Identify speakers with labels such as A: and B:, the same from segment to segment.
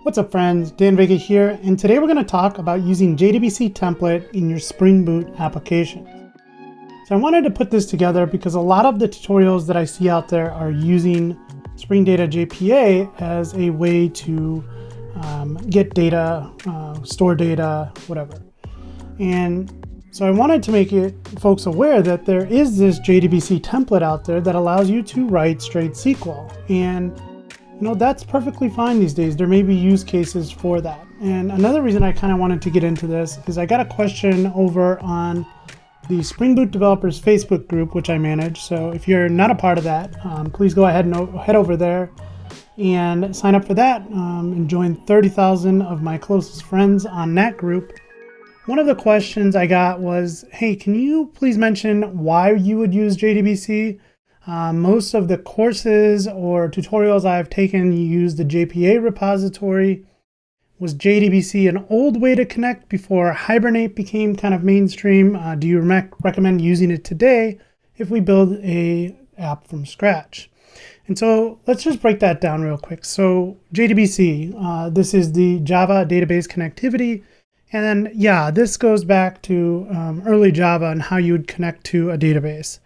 A: What's up friends, Dan Vega here, and today we're going to talk about using JDBC Template in your Spring Boot application. So I wanted to put this together because a lot of the tutorials that I see out there are using Spring Data JPA as a way to get data, store data, whatever. And so I wanted to make folks aware that there is this JDBC template out there that allows you to write straight SQL. And that's perfectly fine these days. There may be use cases for that. And another reason I kind of wanted to get into this is I got a question over on the Spring Boot Developers Facebook group, which I manage. So if you're not a part of that, please go ahead and head over there and sign up for that and join 30,000 of my closest friends on that group. One of the questions I got was, hey, can you please mention why you would use JDBC? Most of the courses or tutorials I've taken use the JPA repository. Was JDBC an old way to connect before Hibernate became kind of mainstream? Do you recommend using it today if we build a app from scratch? And so let's just break that down real quick. So JDBC, this is the Java database connectivity. And then, yeah, this goes back to early Java and how you would connect to a database.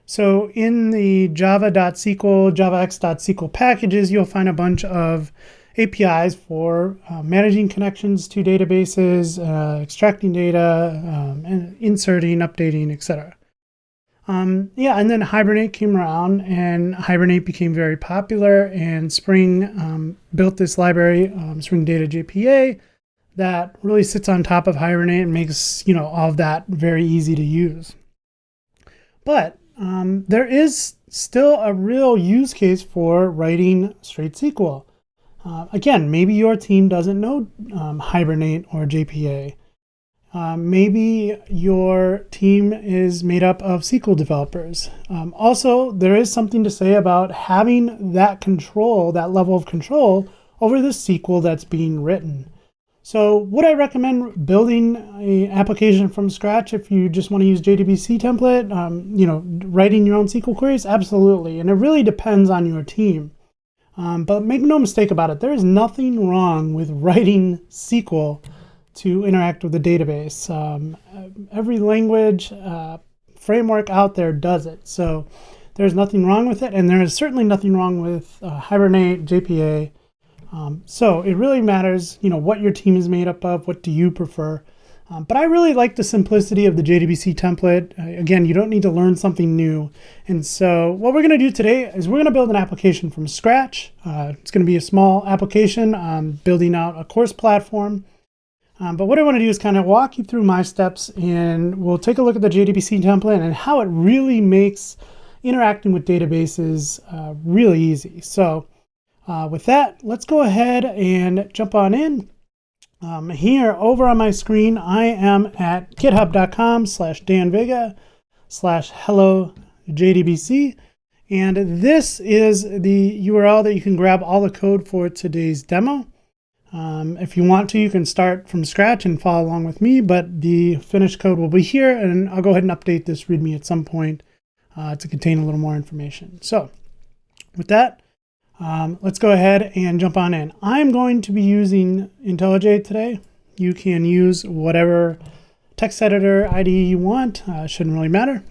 A: So in the java.sql, javax.sql packages, you'll find a bunch of APIs for managing connections to databases, extracting data, and inserting, updating, etc. And then Hibernate came around, and Hibernate became very popular, and Spring built this library, Spring Data JPA, that really sits on top of Hibernate and makes all of that very easy to use. But there is still a real use case for writing straight SQL. Again, maybe your team doesn't know Hibernate or JPA. Maybe your team is made up of SQL developers. Also, there is something to say about having that control, that level of control over the SQL that's being written. So would I recommend building an application from scratch if you just want to use JDBC template, writing your own SQL queries? Absolutely. And it really depends on your team. But make no mistake about it, there is nothing wrong with writing SQL to interact with the database. Every language framework out there does it. So there's nothing wrong with it. And there is certainly nothing wrong with Hibernate, JPA. So it really matters, what your team is made up of, what do you prefer. But I really like the simplicity of the JDBC template. Again, you don't need to learn something new. And so what we're going to do today is we're going to build an application from scratch. It's going to be a small application building out a course platform. But what I want to do is kind of walk you through my steps, and we'll take a look at the JDBC template and how it really makes interacting with databases really easy. So with that, let's go ahead and jump on in. Here over on my screen, I am at github.com/danvega/hello-jdbc. And this is the URL that you can grab all the code for today's demo. If you want to, you can start from scratch and follow along with me, but the finished code will be here, and I'll go ahead and update this README at some point to contain a little more information. So with that, let's go ahead and jump on in. I'm going to be using IntelliJ today. You can use whatever text editor IDE you want. Shouldn't really matter.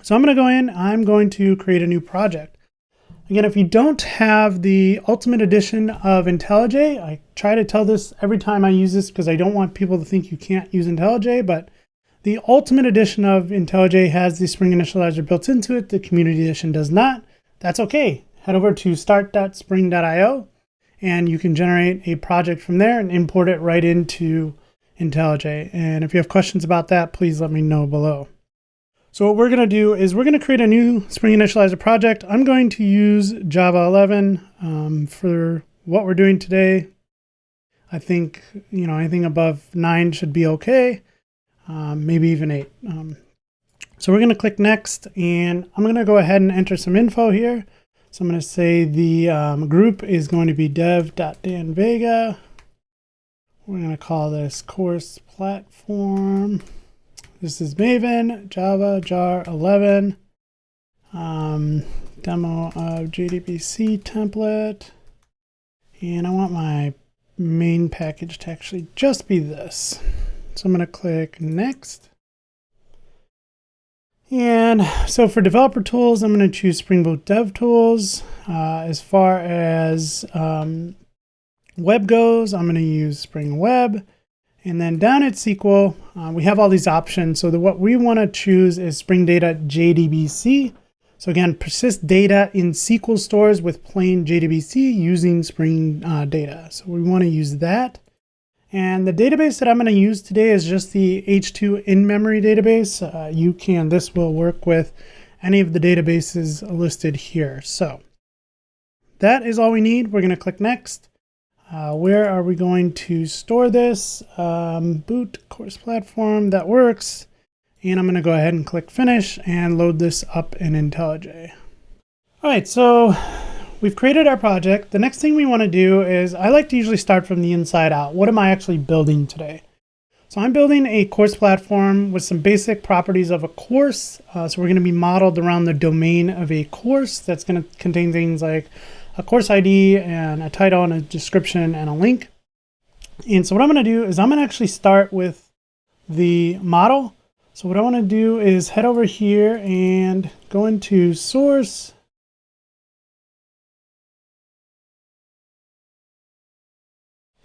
A: So I'm going to go in. I'm going to create a new project. Again, if you don't have the Ultimate Edition of IntelliJ, I try to tell this every time I use this because I don't want people to think you can't use IntelliJ, but the Ultimate Edition of IntelliJ has the Spring Initializer built into it. The Community Edition does not. That's okay. Head over to start.spring.io and you can generate a project from there and import it right into IntelliJ. And if you have questions about that, please let me know below. So what we're going to do is we're going to create a new Spring Initializer project. I'm going to use Java 11 for what we're doing today. I think, anything above 9 should be okay. Maybe even 8. So we're going to click next, and I'm going to go ahead and enter some info here. So I'm going to say the group is going to be dev.danvega. We're going to call this course platform. This is Maven, Java, jar 11, demo of JDBC template. And I want my main package to actually just be this. So I'm going to click next. And so for developer tools, I'm going to choose Spring Boot Dev Tools. As far as web goes, I'm going to use Spring Web. And then down at SQL, we have all these options. So what we want to choose is Spring Data JDBC. So again, persist data in SQL stores with plain JDBC using Spring Data. So we want to use that. And the database that I'm going to use today is just the H2 in-memory database. This will work with any of the databases listed here. So that is all we need. We're going to click next. Where are we going to store this? Boot course platform, that works. And I'm going to go ahead and click finish and load this up in IntelliJ. All right, so we've created our project. The next thing we want to do is, I like to usually start from the inside out. What am I actually building today? So I'm building a course platform with some basic properties of a course. So we're going to be modeled around the domain of a course that's going to contain things like a course ID and a title and a description and a link. And so what I'm going to do is I'm going to actually start with the model. So what I want to do is head over here and go into source.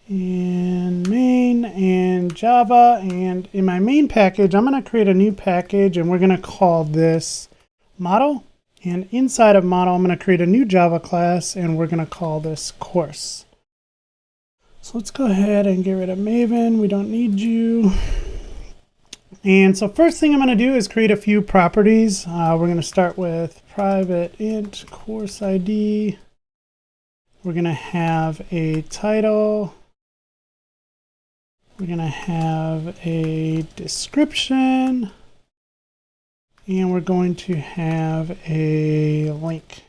A: And main and Java, and in my main package, I'm going to create a new package and we're going to call this model. And inside of model, I'm going to create a new Java class and we're going to call this course. So let's go ahead and get rid of Maven. We don't need you. And so first thing I'm going to do is create a few properties. We're going to start with private int course ID. We're going to have a title. We're going to have a description. And we're going to have a link.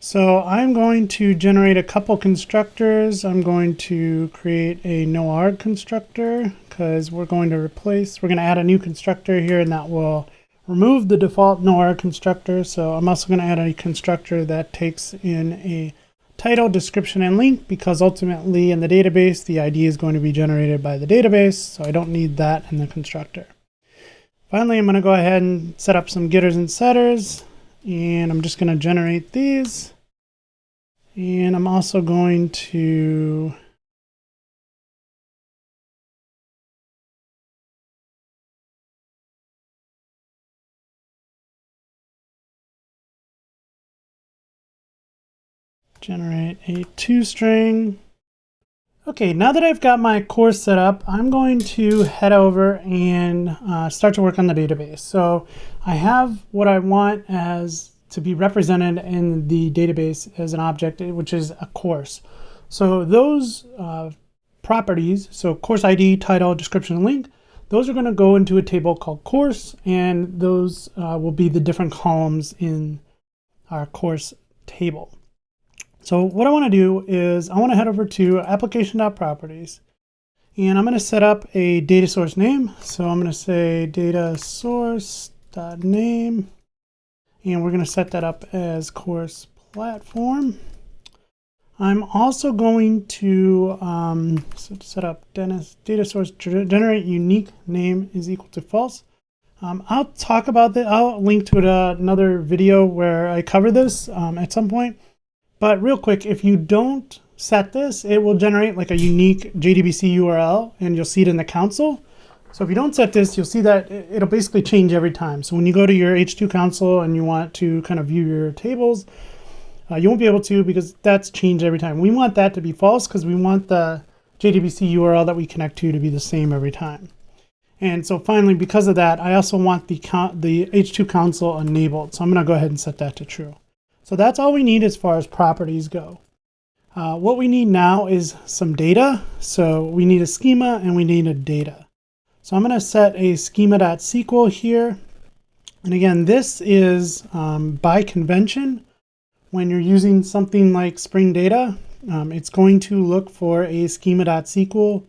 A: So I'm going to generate a couple constructors. I'm going to create a noarg constructor because we're going to add a new constructor here, and that will remove the default noarg constructor. So I'm also going to add a constructor that takes in a title, description, and link, because ultimately in the database, the ID is going to be generated by the database. So I don't need that in the constructor. Finally, I'm going to go ahead and set up some getters and setters. And I'm just going to generate these. And I'm also going to generate a toString. Okay, now that I've got my course set up, I'm going to head over and start to work on the database. So I have what I want as to be represented in the database as an object, which is a course. So those properties, so course ID, title, description, and link, those are going to go into a table called course, and those will be the different columns in our course table. So what I want to do is I want to head over to application.properties, and I'm going to set up a data source name. So I'm going to say data source.name, and we're going to set that up as course platform. I'm also going to set up data source generate unique name is equal to false. I'll talk about that. I'll link to another video where I cover this at some point. But real quick, if you don't set this, it will generate like a unique JDBC URL, and you'll see it in the console. So if you don't set this, you'll see that it'll basically change every time. So when you go to your H2 console and you want to kind of view your tables, you won't be able to, because that's changed every time. We want that to be false because we want the JDBC URL that we connect to be the same every time. And so finally, because of that, I also want the H2 console enabled. So I'm going to go ahead and set that to true. So that's all we need as far as properties go. What we need now is some data. So we need a schema and we need a data. So I'm going to set a schema.sql here. And again, this is by convention. When you're using something like Spring Data, it's going to look for a schema.sql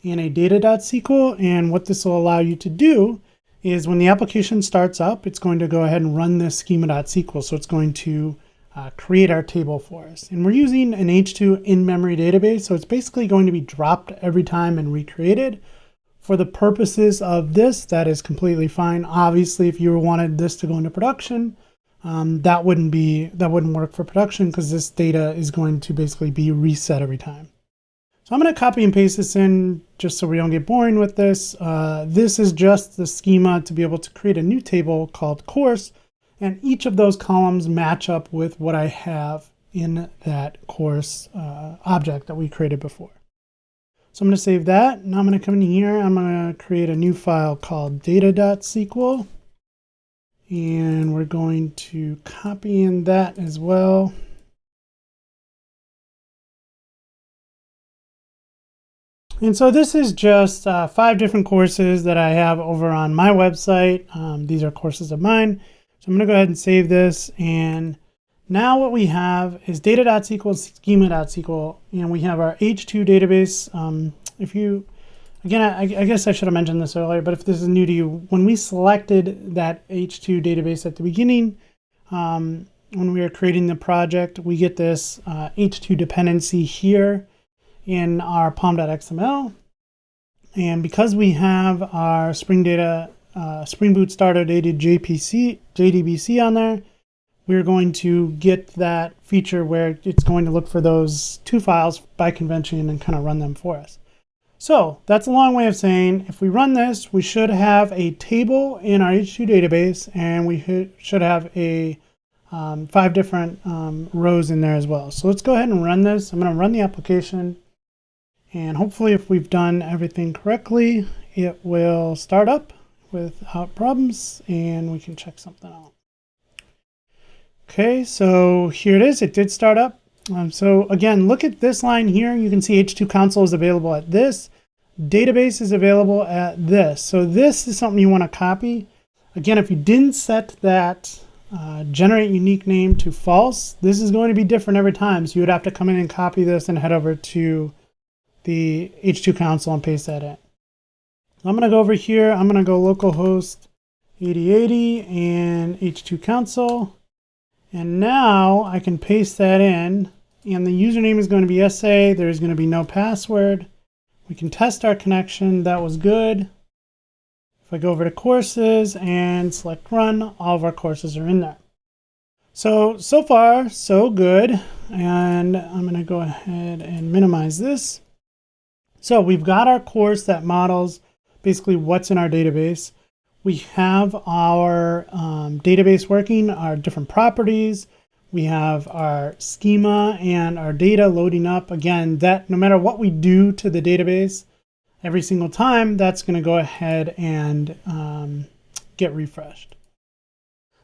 A: and a data.sql. And what this will allow you to do is when the application starts up, it's going to go ahead and run this schema.sql. So it's going to create our table for us. And we're using an H2 in-memory database, so it's basically going to be dropped every time and recreated. For the purposes of this, that is completely fine. Obviously, if you wanted this to go into production, that wouldn't work for production because this data is going to basically be reset every time. So I'm going to copy and paste this in just so we don't get boring with this. This is just the schema to be able to create a new table called course, and each of those columns match up with what I have in that course object that we created before. So I'm going to save that. Now I'm going to come in here. I'm going to create a new file called data.sql. And we're going to copy in that as well. And so this is just 5 different courses that I have over on my website. These are courses of mine. So I'm going to go ahead and save this. And now what we have is data.sql, schema.sql, and we have our H2 database. Again, I guess I should have mentioned this earlier, but if this is new to you, when we selected that H2 database at the beginning, when we were creating the project, we get this H2 dependency here in our pom.xml. And because we have our Spring Boot starter dated JDBC on there, we're going to get that feature where it's going to look for those 2 files by convention and kind of run them for us. So that's a long way of saying if we run this, we should have a table in our H2 database, and we should have a 5 different rows in there as well. So let's go ahead and run this. I'm going to run the application, and hopefully if we've done everything correctly, it will start up without problems, and we can check something out. Okay, so here it is. It did start up. So again, look at this line here. You can see H2 console is available at this. Database is available at this. So this is something you want to copy. Again, if you didn't set that generate unique name to false, this is going to be different every time. So you would have to come in and copy this and head over to the H2 console and paste that in. So I'm going to go over here. I'm going to go localhost 8080 and H2 console. And now I can paste that in, and the username is going to be SA. There's going to be no password. We can test our connection. That was good. If I go over to courses and select run, all of our courses are in there. So far, so good. And I'm going to go ahead and minimize this. So we've got our course that models basically what's in our database. We have our database working, our different properties. We have our schema and our data loading up. Again, that no matter what we do to the database, every single time, that's going to go ahead and get refreshed.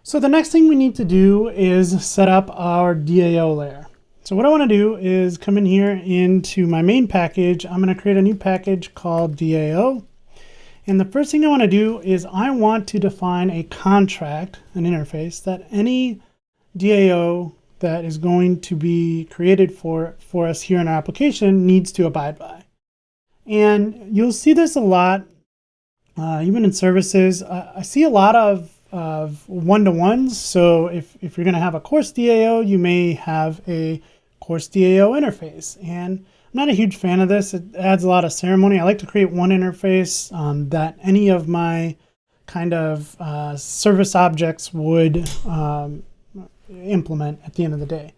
A: So the next thing we need to do is set up our DAO layer. So what I want to do is come in here into my main package. I'm going to create a new package called DAO. And the first thing I want to do is I want to define a contract, an interface, that any DAO that is going to be created for us here in our application needs to abide by. And you'll see this a lot, even in services. I see a lot of one-to-ones. So if you're going to have a Course DAO, you may have a Course DAO interface. And I'm not a huge fan of this. It adds a lot of ceremony. I like to create one interface that any of my kind of service objects would implement at the end of the day.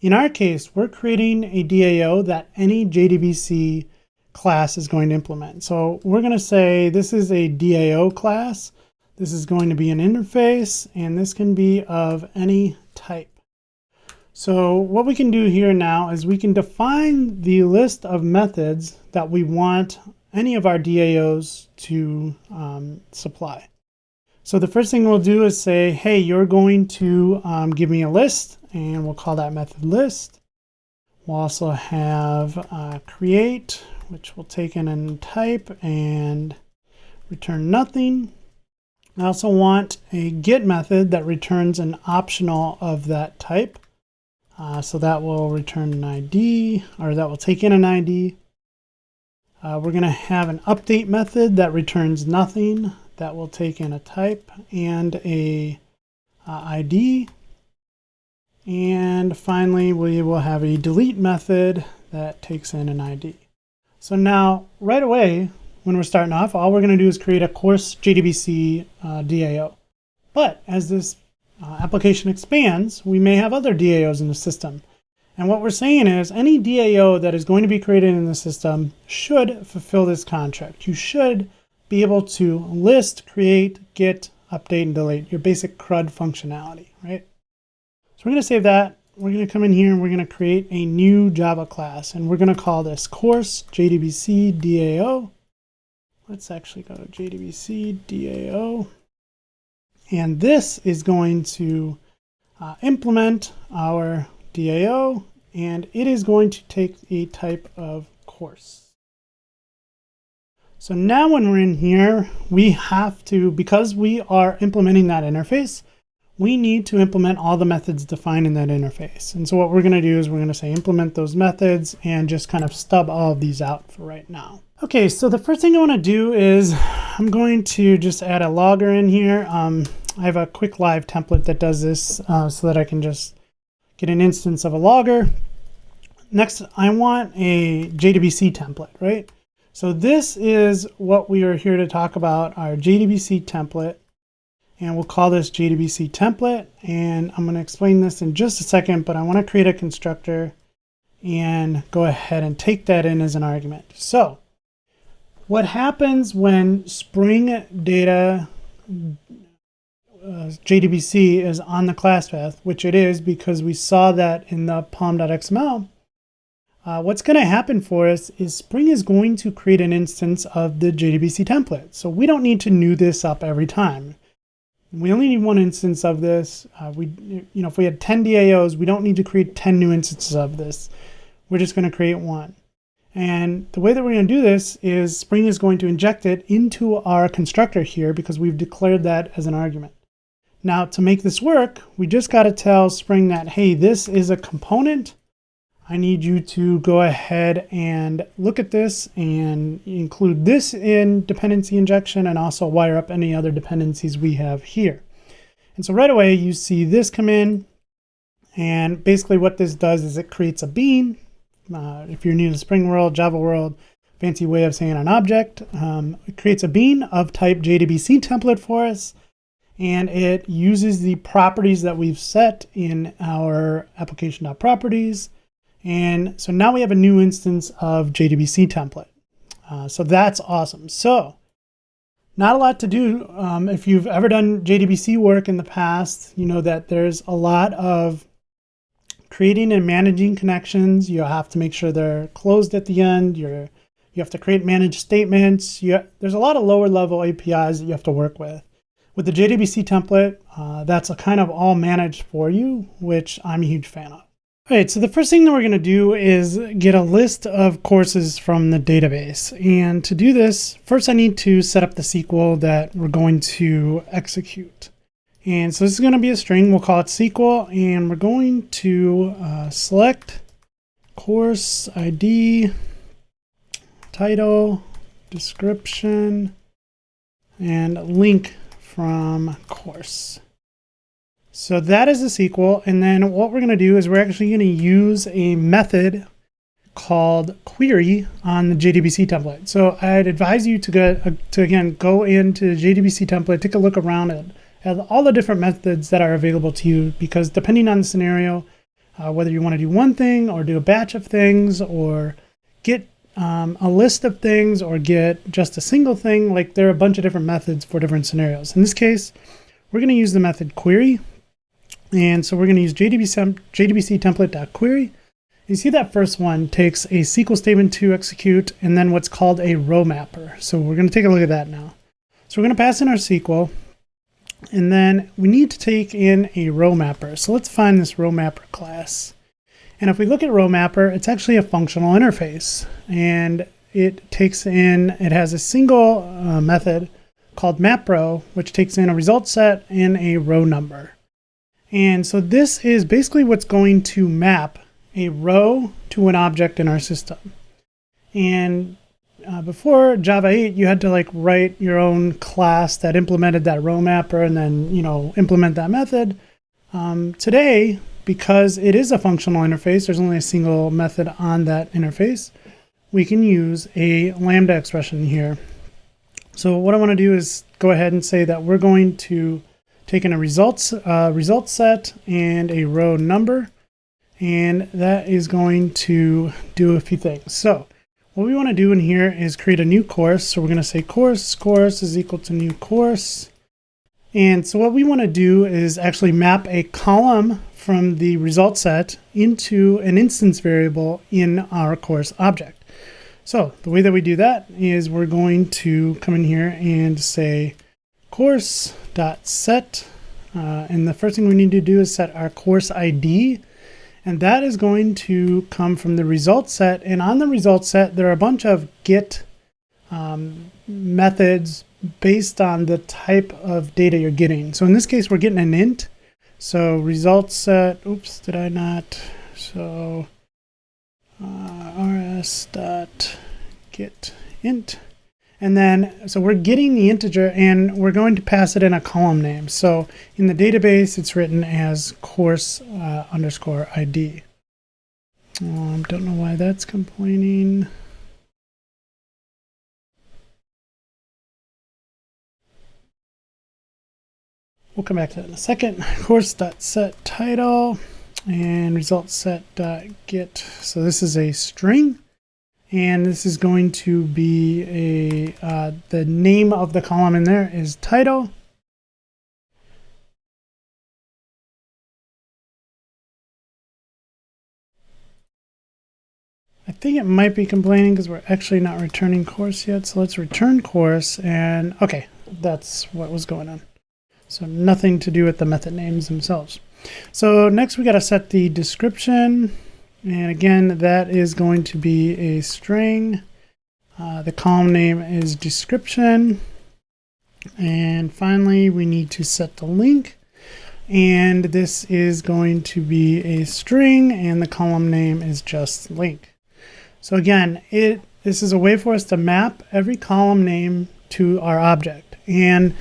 A: In our case, we're creating a DAO that any JDBC class is going to implement. So we're going to say this is a DAO class. This is going to be an interface, and this can be of any type. So what we can do here now is we can define the list of methods that we want any of our DAOs to supply. So the first thing we'll do is say, hey, you're going to give me a list, and we'll call that method list. We'll also have create, which will take in and type and return nothing. I also want a get method that returns an optional of that type. So that will return an ID, or that will take in an ID. We're going to have an update method that returns nothing. That will take in a type and a ID. And finally, we will have a delete method that takes in an ID. So now, right away, when we're starting off, all we're going to do is create a Course JDBC DAO. But as this application expands, we may have other DAOs in the system. And what we're saying is any DAO that is going to be created in the system should fulfill this contract. You should be able to list, create, get, update, and delete, your basic CRUD functionality, right? So we're going to save that. We're going to come in here and we're going to create a new Java class, and we're going to call this Course JDBC DAO. Let's actually go to JDBC DAO. And this is going to implement our DAO, and it is going to take a type of course. So now when we're in here, we have to, because we are implementing that interface, we need to implement all the methods defined in that interface. And so what we're going to do is we're going to say implement those methods and just kind of stub all of these out for right now. Okay, so the first thing I want to do is I'm going to just add a logger in here. I have a quick live template that does this so that I can just get an instance of a logger. Next, I want a JDBC template, right? So this is what we are here to talk about, our JDBC template. And we'll call this JDBC template. And I'm going to explain this in just a second, but I want to create a constructor and go ahead and take that in as an argument. So what happens when Spring Data JDBC is on the class path, which it is because we saw that in the pom.xml, what's going to happen for us is Spring is going to create an instance of the JDBC template. So we don't need to new this up every time. We only need one instance of this. If we had 10 DAOs, we don't need to create 10 new instances of this. We're just going to create one. And the way that we're going to do this is Spring is going to inject it into our constructor here because we've declared that as an argument. Now, to make this work, we just got to tell Spring that, hey, this is a component. I need you to go ahead and look at this and include this in dependency injection and also wire up any other dependencies we have here. And so right away, you see this come in. And basically what this does is it creates a bean. If you're new to Spring World, Java World, fancy way of saying an object, it creates a bean of type JDBC template for us. And it uses the properties that we've set in our application.properties. And so now we have a new instance of JDBC template. So that's awesome. So not a lot to do. If you've ever done JDBC work in the past, you know that there's a lot of creating and managing connections. You have to make sure they're closed at the end. You have to create managed statements. There's a lot of lower level APIs that you have to work with. With the JDBC template, that's a kind of all managed for you, which I'm a huge fan of. All right, so the first thing that we're going to do is get a list of courses from the database. And to do this, first I need to set up the SQL that we're going to execute. And so this is going to be a string. We'll call it SQL, and we're going to select course ID, title, description, and link from course. So that is the SQL. And then what we're going to do is we're actually going to use a method called query on the JDBC template. So I'd advise you to again go into the JDBC template, take a look around at all the different methods that are available to you, because depending on the scenario, whether you want to do one thing or do a batch of things or get a list of things or get just a single thing, like there are a bunch of different methods for different scenarios. In this case, we're going to use the method query. And so we're going to use JDBC template.query. You see that first one takes a SQL statement to execute and then what's called a row mapper. So we're going to take a look at that now. So we're going to pass in our SQL, and then we need to take in a row mapper. So let's find this row mapper class. And if we look at row mapper, it's actually a functional interface, and it has a single method called mapRow, which takes in a result set and a row number. And so this is basically what's going to map a row to an object in our system. And before Java 8, you had to write your own class that implemented that row mapper and then implement that method. Today, because it is a functional interface, there's only a single method on that interface, we can use a lambda expression here. So what I want to do is go ahead and say that we're going to take in a results set and a row number, and that is going to do a few things. So what we want to do in here is create a new course. So we're going to say course is equal to new course. And so what we want to do is actually map a column from the result set into an instance variable in our course object. So the way that we do that is we're going to come in here and say course.set. And the first thing we need to do is set our course ID. And that is going to come from the result set. And on the result set, there are a bunch of get methods based on the type of data you're getting. So in this case, we're getting an int. So result set, oops, did I not? So rs.get int. And then, so we're getting the integer and we're going to pass it in a column name. So in the database, it's written as course underscore ID. Don't know why that's complaining. We'll come back to that in a second. Course.set title and result set.get. So this is a string. And this is going to be the name of the column in there is title. I think it might be complaining because we're actually not returning course yet. So let's return course, and okay, that's what was going on. So nothing to do with the method names themselves. So next we got to set the description. And again, that is going to be a string. The column name is description. And finally, we need to set the link. And this is going to be a string, and the column name is just link. So again, this is a way for us to map every column name to our object. And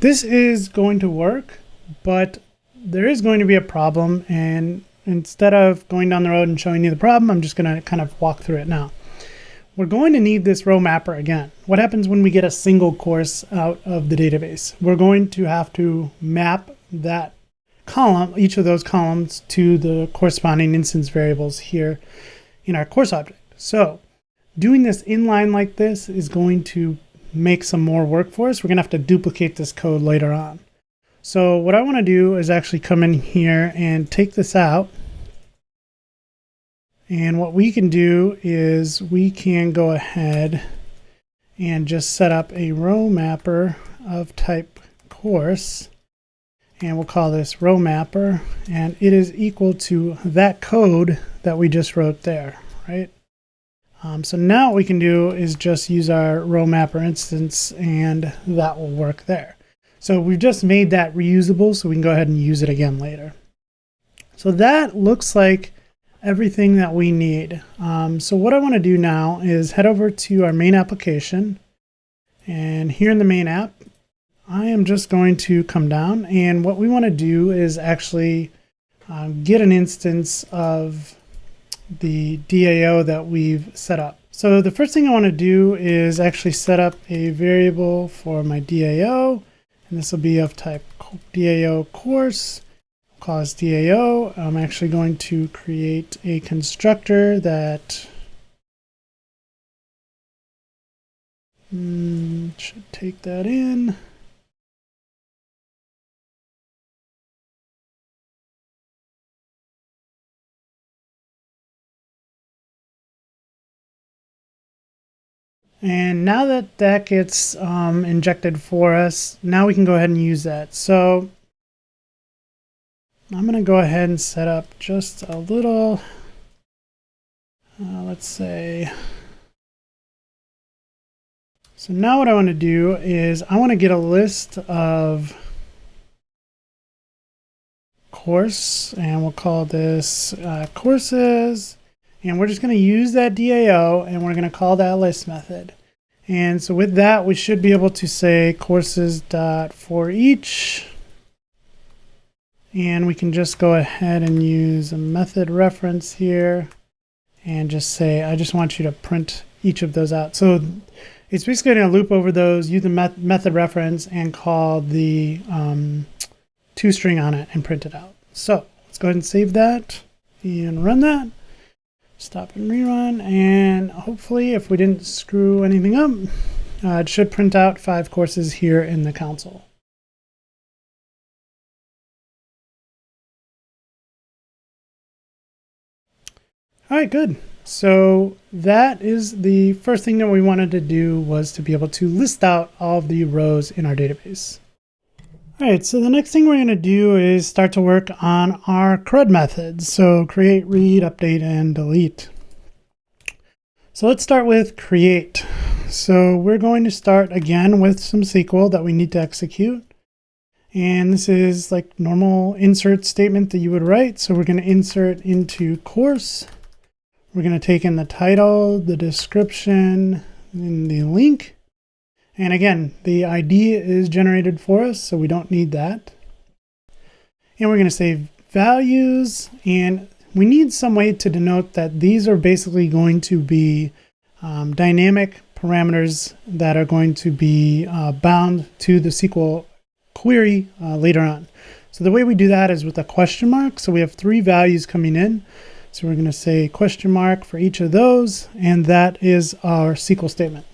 A: this is going to work, but there is going to be a problem, and instead of going down the road and showing you the problem, I'm just going to kind of walk through it now. We're going to need this row mapper again. What happens when we get a single course out of the database? We're going to have to map that column, each of those columns, to the corresponding instance variables here in our course object. So doing this inline like this is going to make some more work for us. We're going to have to duplicate this code later on. So what I want to do is actually come in here and take this out. And what we can do is we can go ahead and just set up a row mapper of type course. And we'll call this row mapper. And it is equal to that code that we just wrote there, right? So now what we can do is just use our row mapper instance, and that will work there. So we've just made that reusable, so we can go ahead and use it again later. So that looks like everything that we need. So what I want to do now is head over to our main application. And here in the main app, I am just going to come down. And what we want to do is actually get an instance of the DAO that we've set up. So the first thing I want to do is actually set up a variable for my DAO. And this will be of type DAO course. Call this DAO. I'm actually going to create a constructor that should take that in. And now that that gets injected for us, now we can go ahead and use that. So I'm going to go ahead and set up just a little, let's say. So now what I want to do is I want to get a list of course, and we'll call this courses. And we're just going to use that DAO, and we're going to call that list method. And so with that, we should be able to say courses.forEach. And we can just go ahead and use a method reference here and just say, I just want you to print each of those out. So it's basically going to loop over those, use the method reference, and call the toString on it and print it out. So let's go ahead and save that and run that. Stop and rerun, and hopefully, if we didn't screw anything up, it should print out 5 courses here in the console. All right, good. So that is the first thing that we wanted to do, was to be able to list out all of the rows in our database. All right, so the next thing we're going to do is start to work on our CRUD methods. So create, read, update, and delete. So let's start with create. So we're going to start again with some SQL that we need to execute. And this is like normal insert statement that you would write. So we're going to insert into course. We're going to take in the title, the description, and the link. And again, the ID is generated for us, so we don't need that. And we're going to say values, and we need some way to denote that these are basically going to be dynamic parameters that are going to be bound to the SQL query later on. So the way we do that is with a question mark. So we have 3 values coming in. So we're going to say question mark for each of those, and that is our SQL statement.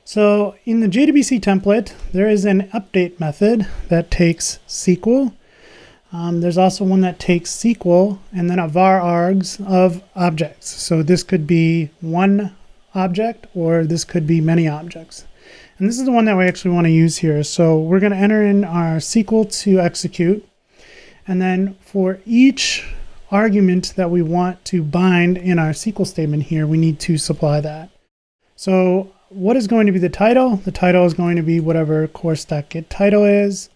A: So in the JDBC template, there is an update method that takes SQL. There's also one that takes SQL and then a var args of objects. So this could be one object, or this could be many objects. And this is the one that we actually want to use here. So we're going to enter in our SQL to execute. And then for each argument that we want to bind in our SQL statement here, we need to supply that. So what is going to be the title? The title is going to be whatever course.get title is.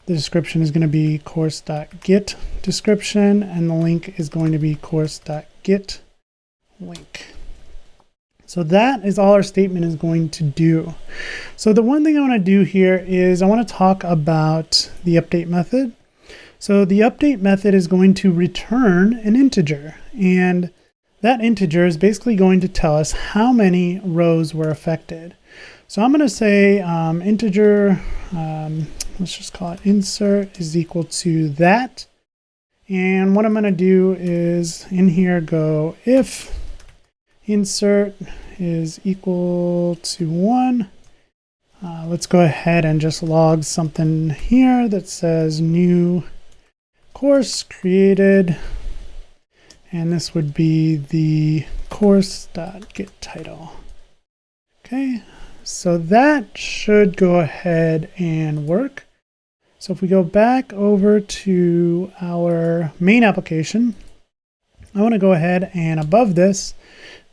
A: The description is going to be course.get description, and the link is going to be course.get link. So that is all our statement is going to do. So the one thing I want to do here is I want to talk about the update method. So the update method is going to return an integer, and that integer is basically going to tell us how many rows were affected. So I'm going to say integer, let's just call it insert is equal to that. And what I'm going to do is in here go if insert is equal to 1. Let's go ahead and just log something here that says new course created, and this would be the course.getTitle. Okay, so that should go ahead and work. So if we go back over to our main application, I want to go ahead and above this,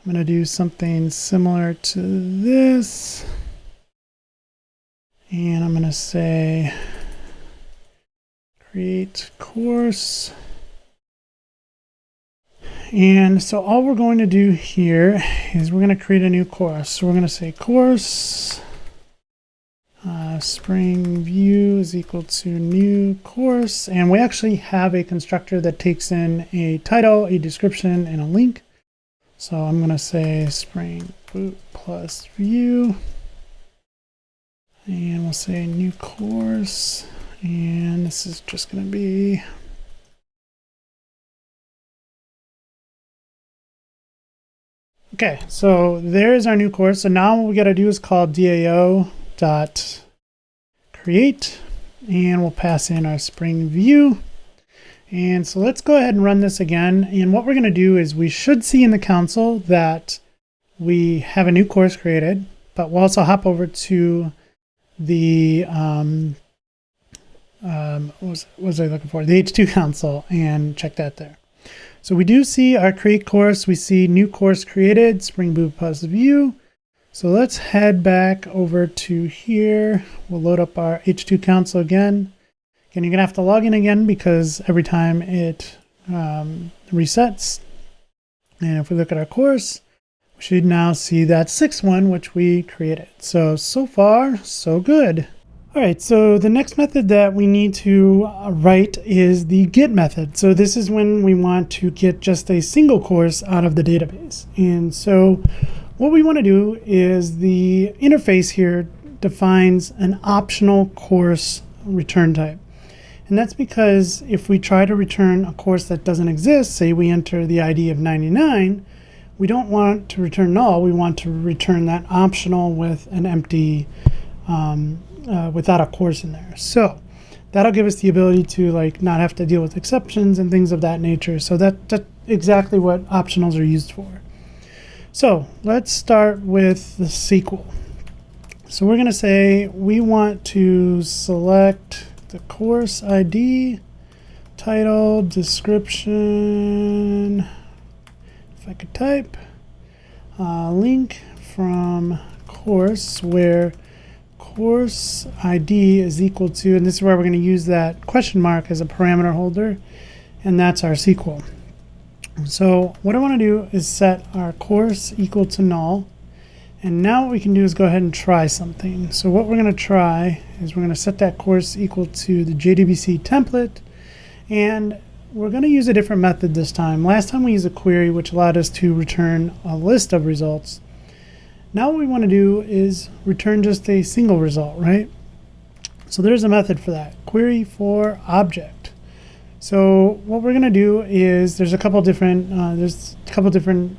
A: I'm going to do something similar to this. And I'm going to say create course. And so all we're going to do here is we're going to create a new course. So we're going to say course Spring View is equal to new course. And we actually have a constructor that takes in a title, a description, and a link. So I'm going to say Spring Boot plus View. And we'll say new course. And this is just going to be okay. So there's our new course. So now what we got to do is call DAO.create, and we'll pass in our Spring View. And so let's go ahead and run this again. And what we're going to do is we should see in the console that we have a new course created, but we'll also hop over to the what was I looking for? The H2 console, and check that there. So we do see our create course. We see new course created, Spring Boot plus View. So let's head back over to here. We'll load up our H2 console again. Again, you're gonna have to log in again because every time it resets. And if we look at our course, we should now see that 6th one, which we created. So far, so good. All right, so the next method that we need to write is the get method. So this is when we want to get just a single course out of the database. And so what we want to do is the interface here defines an optional course return type. And that's because if we try to return a course that doesn't exist, say we enter the ID of 99, we don't want to return null, we want to return that optional with an empty without a course in there. So that'll give us the ability to not have to deal with exceptions and things of that nature. So that's exactly what optionals are used for. So let's start with the SQL. So we're going to say we want to select the course ID, title, description, if I could type, link from course where course ID is equal to, and this is where we're going to use that question mark as a parameter holder, and that's our SQL. So what I want to do is set our course equal to null, and now what we can do is go ahead and try something. So what we're going to try is we're going to set that course equal to the JDBC template, and we're going to use a different method this time. Last time we used a query which allowed us to return a list of results. Now what we want to do is return just a single result, right? So there's a method for that, query for object. So what we're going to do is there's a couple different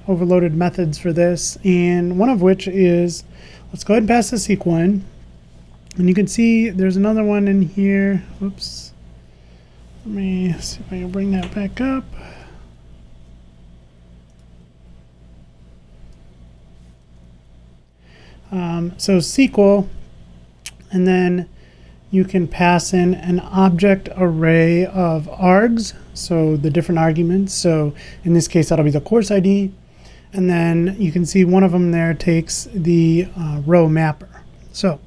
A: overloaded methods for this, and one of which is, let's go ahead and pass the SQL in, and you can see there's another one in here. Oops. Let me see if I can bring that back up. So SQL, and then you can pass in an object array of args, so the different arguments. So in this case, that'll be the course ID. And then you can see one of them there takes the row mapper. So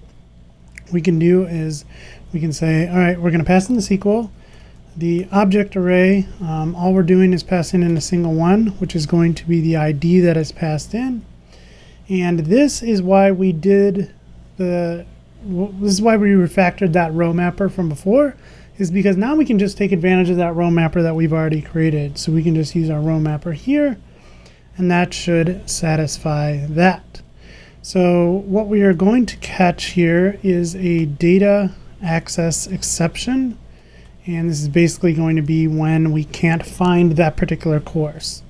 A: what we can do is we can say, all right, we're going to pass in the SQL. The object array, all we're doing is passing in a single one, which is going to be the ID that is passed in. And this is why we refactored that row mapper from before, is because now we can just take advantage of that row mapper that we've already created. So we can just use our row mapper here, and that should satisfy that. So what we are going to catch here is a data access exception. And this is basically going to be when we can't find that particular course.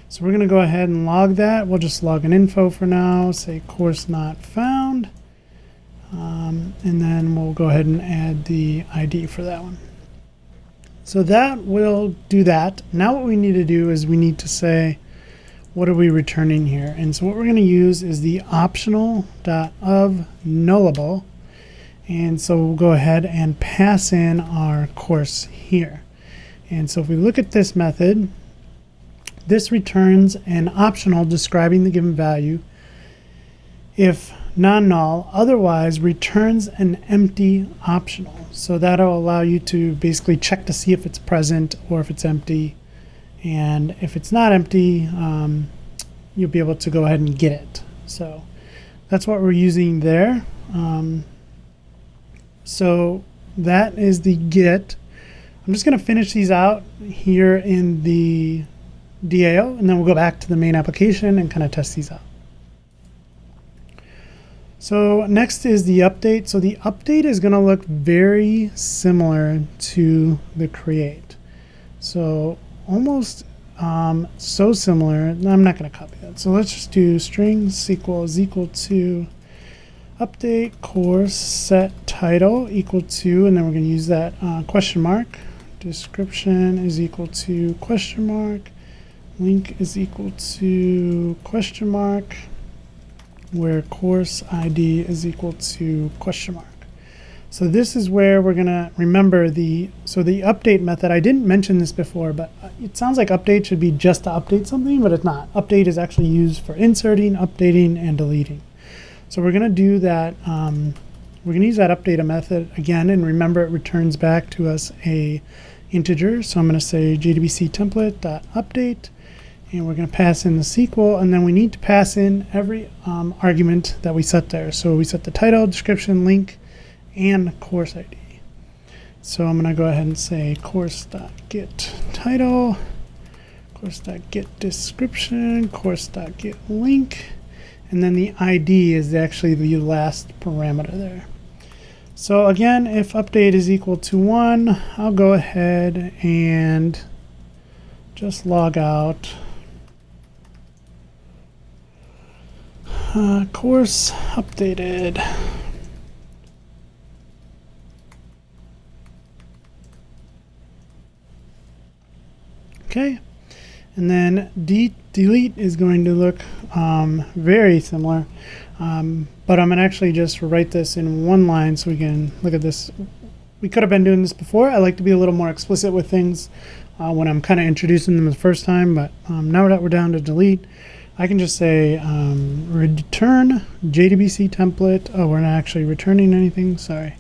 A: So we're going to go ahead and log that. We'll just log an info for now, say course not found. And then we'll go ahead and add the ID for that one. So that will do that. Now what we need to do is we need to say, what are we returning here? And so what we're going to use is the optional.of_nullable. And so we'll go ahead and pass in our course here. And so if we look at this method, this returns an optional describing the given value if non-null, otherwise returns an empty optional. So that'll allow you to basically check to see if it's present or if it's empty. And if it's not empty, you'll be able to go ahead and get it. So that's what we're using there. So that is the get. I'm just going to finish these out here in the DAO, and then we'll go back to the main application and kind of test these out. So next is the update. So the update is going to look very similar to the create. So almost so similar. I'm not going to copy that. So let's just do string SQL is equal to update course set title equal to, and then we're going to use that question mark. Description is equal to question mark. Link is equal to question mark, where course ID is equal to question mark. So this is where we're going to remember the update method. I didn't mention this before, but it sounds like update should be just to update something, but it's not. Update is actually used for inserting, updating, and deleting. So we're going to do that. We're going to use that update method again, and remember it returns back to us a integer. So I'm going to say JDBC template.update, and we're going to pass in the SQL, and then we need to pass in every argument that we set there. So we set the title, description, link, and course ID. So I'm going to go ahead and say course.get title, course.get description, course.get link, and then the ID is actually the last parameter there. So again, if update is equal to 1, I'll go ahead and just log out. Course updated. Okay, and then delete is going to look very similar, but I'm going to actually just write this in one line so we can look at this. We could have been doing this before. I like to be a little more explicit with things when I'm kind of introducing them the first time, but now that we're down to delete, I can just say return JDBC template. Oh, we're not actually returning anything, sorry.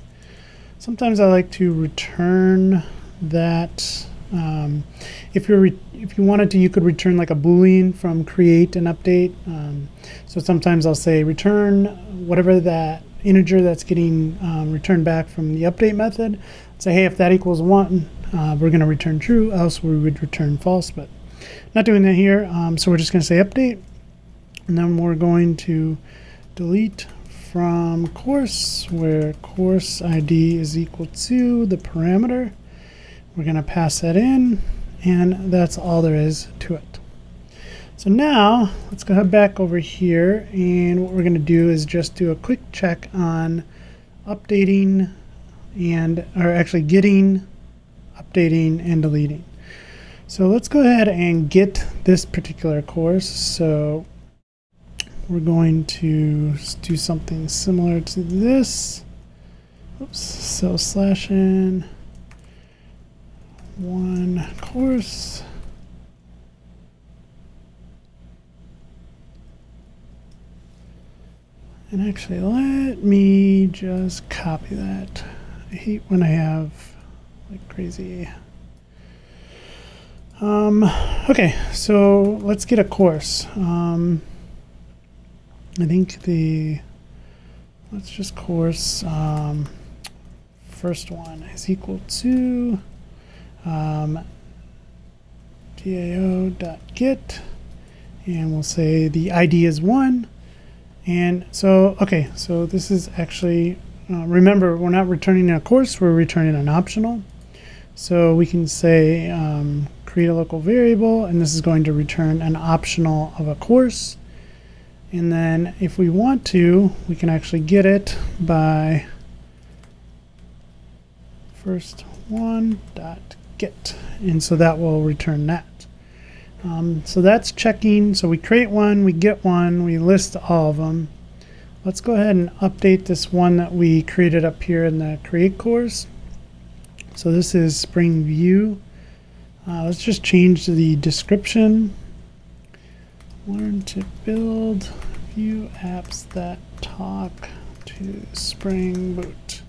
A: Sometimes I like to return that. If you wanted to, you could return like a Boolean from create and update. So sometimes I'll say return whatever that integer that's getting returned back from the update method. Say, hey, if that equals 1, we're going to return true, else we would return false, but not doing that here. So we're just going to say update, and then we're going to delete from course where course ID is equal to the parameter. We're going to pass that in, and that's all there is to it. So now let's go ahead back over here, and what we're going to do is just do a quick check on updating or actually getting, updating, and deleting. So let's go ahead and get this particular course. So we're going to do something similar to this. Oops, so /n one course. And actually, let me just copy that. I hate when I have like crazy. Okay, so let's get a course. I think let's just course first one is equal to DAO.get, and we'll say the ID is 1. And so, okay, so this is actually, remember, we're not returning a course, we're returning an optional. So we can say create a local variable, and this is going to return an optional of a course. And then if we want to, we can actually get it by first one.get, and so that will return that. So that's checking. So we create one, we get one, we list all of them. Let's go ahead and update this one that we created up here in the create course. So this is Spring View. Let's just change the description. Learn to build View apps that talk to Spring Boot.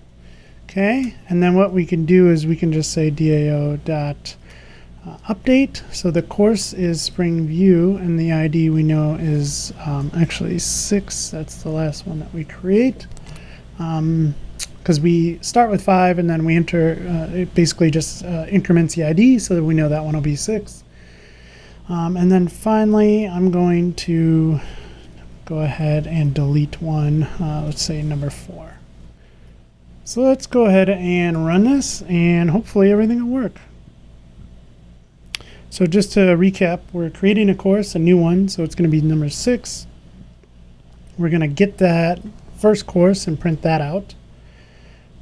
A: Okay, and then what we can do is we can just say DAO.update. So the course is Spring View, and the ID we know is actually 6. That's the last one that we create. Because we start with 5 and then we enter, it basically just increments the ID so that we know that one will be 6. And then finally, I'm going to go ahead and delete one, let's say number 4. So let's go ahead and run this, and hopefully everything will work. So just to recap, we're creating a course, a new one, so it's going to be number 6. We're going to get that first course and print that out.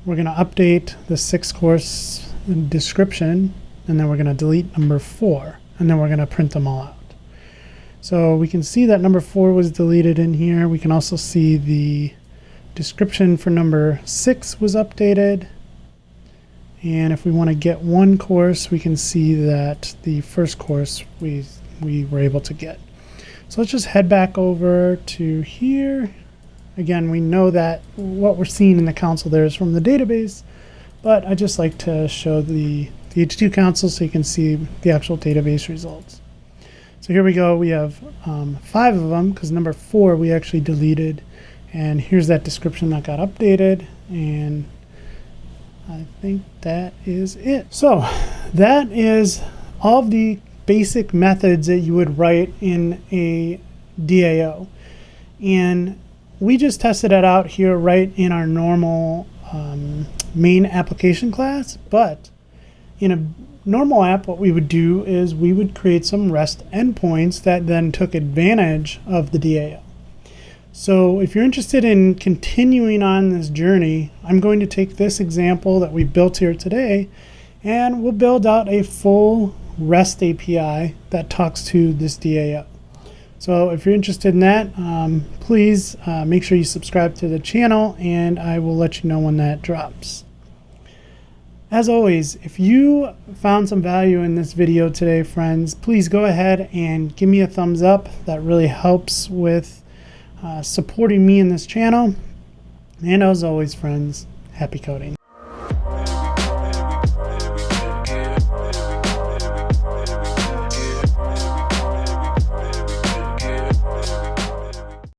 A: We're going to update the 6th course description, and then we're going to delete number 4, and then we're going to print them all out. So we can see that number 4 was deleted in here. We can also see the description for number 6 was updated. And if we want to get one course, we can see that the first course we were able to get. So let's just head back over to here. Again, we know that what we're seeing in the console there is from the database, but I just like to show the H2 console so you can see the actual database results. So here we go. We have 5 of them because number 4 we actually deleted, and here's that description that got updated, and I think that is it. So that is all of the basic methods that you would write in a DAO. And we just tested it out here right in our normal main application class. But in a normal app, what we would do is we would create some REST endpoints that then took advantage of the DAO. So if you're interested in continuing on this journey, I'm going to take this example that we built here today, and we'll build out a full REST API that talks to this DAO. So if you're interested in that, please make sure you subscribe to the channel, and I will let you know when that drops. As always, if you found some value in this video today, friends, please go ahead and give me a thumbs up. That really helps with supporting me in this channel. And as always, friends, happy coding.